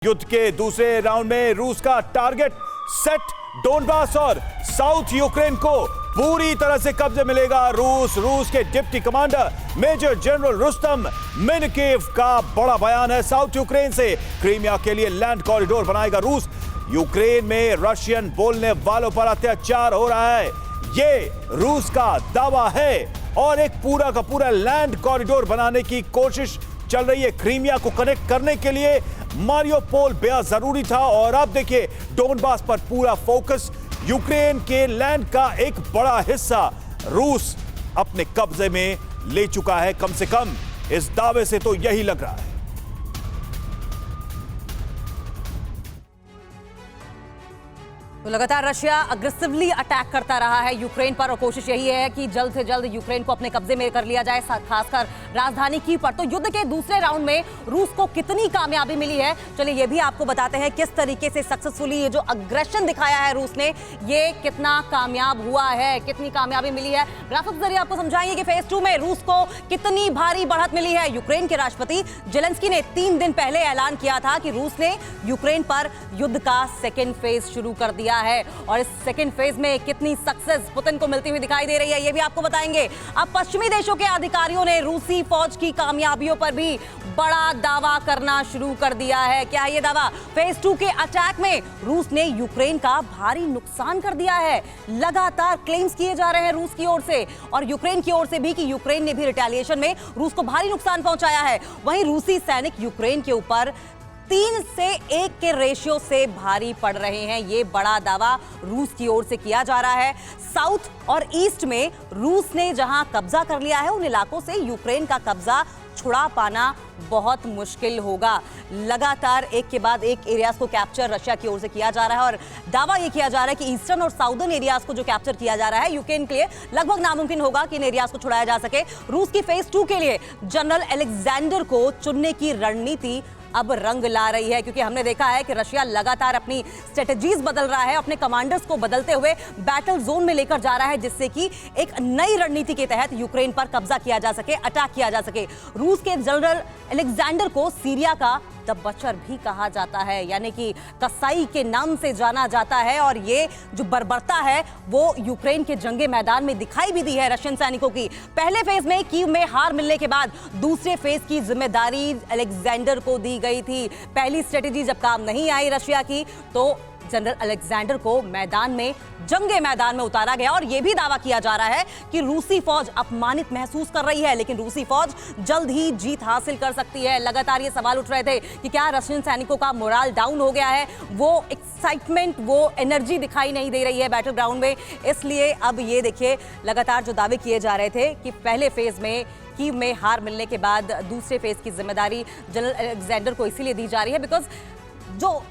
युद्ध के दूसरे राउंड में रूस का टारगेट सेट डोनबास और साउथ यूक्रेन को पूरी तरह से कब्जे मिलेगा। रूस के deputy commander major general Rustam Minnekayev का बड़ा बयान है। साउथ यूक्रेन से क्रीमिया के लिए लैंड कॉरिडोर बनाएगा रूस। यूक्रेन में रशियन बोलने वालों पर अत्याचार हो रहा है, ये रूस का दावा है और एक पूरा का पूरा लैंड कॉरिडोर बनाने की कोशिश चल रही है। क्रीमिया को कनेक्ट करने के लिए मारियोपोल बेहद जरूरी था और अब देखिए डोनबास पर पूरा फोकस। यूक्रेन के लैंड का एक बड़ा हिस्सा रूस अपने कब्जे में ले चुका है, कम से कम इस दावे से तो यही लग रहा है। तो लगातार रशिया अग्रेसिवली अटैक करता रहा है यूक्रेन पर और कोशिश यही है कि जल्द से जल्द यूक्रेन को अपने कब्जे में कर लिया जाए, खासकर राजधानी कीव पर। तो युद्ध के दूसरे राउंड में रूस को कितनी कामयाबी मिली है, चलिए ये भी आपको बताते हैं किस तरीके से सक्सेसफुली ये जो अग्रेशन दिखाया है रूस ने, ये कितना कामयाब हुआ है, कितनी कामयाबी मिली है। ग्राफिक्स के जरिए आपको समझाएंगे कि फेज 2 में रूस को कितनी भारी बढ़त मिली है। यूक्रेन के राष्ट्रपति जेलेंस्की ने 3 दिन पहले ऐलान किया था कि रूस ने यूक्रेन पर युद्ध का सेकेंड फेज शुरू कर दिया है और इस सेकेंड फेज में कितनी सक्सेस पुतिन को मिलती हुई दिखाई दे रही है, ये भी आपको बताएंगे। अब पश्चिमी देशों के अधिकारियों ने रूसी फौज की कामयाबियों पर भी बड़ा दावा करना शुरू कर दिया है। क्या है ये दावा? फेज 2 के अटैक में रूस ने यूक्रेन का भारी नुकसान कर दिया है। लगातार क्लेम्स किए जा रहे हैं रूस की ओर से और यूक्रेन की ओर से भी कि यूक्रेन ने भी रिटेलिएशन में रूस को भारी नुकसान पहुंचाया है। वहीं रूसी सैनिक यूक्रेन के ऊपर 3 से 1 के रेशियो से भारी पड़ रहे हैं, ये बड़ा दावा रूस की ओर से किया जा रहा है। साउथ और ईस्ट में रूस ने जहां कब्जा कर लिया है, उन इलाकों से यूक्रेन का कब्जा छुड़ा पाना बहुत मुश्किल होगा। लगातार एक के बाद एक एरियाज को कैप्चर रशिया की ओर से किया जा रहा है और दावा ये किया जा रहा है कि ईस्टर्न और साउदर्न एरियाज को जो कैप्चर किया जा रहा है, यूक्रेन के लिए लगभग नामुमकिन होगा कि इन एरियाज को छुड़ाया जा सके। रूस की फेज 2 के लिए जनरल अलेक्जेंडर को चुनने की रणनीति अब रंग ला रही है, क्योंकि हमने देखा है कि रशिया लगातार अपनी स्ट्रेटजीज बदल रहा है, अपने कमांडर्स को बदलते हुए बैटल जोन में लेकर जा रहा है, जिससे कि एक नई रणनीति के तहत यूक्रेन पर कब्जा किया जा सके, अटैक किया जा सके। रूस के जनरल अलेक्जेंडर को सीरिया का द बचर भी कहा जाता है, यानी कि कसाई के नाम से जाना जाता है और ये जो बर्बरता है वो यूक्रेन के जंगे मैदान में दिखाई भी दी है रशियन सैनिकों की। पहले फेज में कीव में हार मिलने के बाद दूसरे फेज की जिम्मेदारी अलेक्जेंडर को दी गई थी। पहली स्ट्रेटेजी जब काम नहीं आई रशिया की, तो जनरल अलेक्जेंडर को मैदान में जंगे मैदान में उतारा गया और यह भी दावा किया जा रहा है कि रूसी फौज अपमानित महसूस कर रही है, लेकिन रूसी फौज जल्द ही जीत हासिल कर सकती है। लगातार ये सवाल उठ रहे थे कि क्या रशियन सैनिकों का मोराल डाउन हो गया है, वो एक्साइटमेंट, वो एनर्जी दिखाई नहीं दे रही है बैटल ग्राउंड में। इसलिए अब ये देखिए लगातार जो दावे किए जा रहे थे कि पहले फेज में कीव में हार मिलने के बाद दूसरे फेज की जिम्मेदारी जनरल अलेक्जेंडर को इसीलिए दी जा रही है बिकॉज जो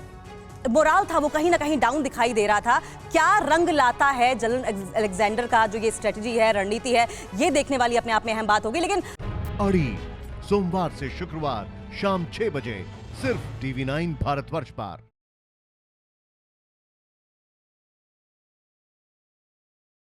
मोराल था वो कहीं ना कहीं डाउन दिखाई दे रहा था। क्या रंग लाता है जनरल अलेक्जेंडर का जो ये स्ट्रेटजी है, रणनीति है, ये देखने वाली अपने आप में अहम बात होगी। लेकिन अड़ी सोमवार से शुक्रवार शाम 6 बजे सिर्फ TV9 भारतवर्ष पर।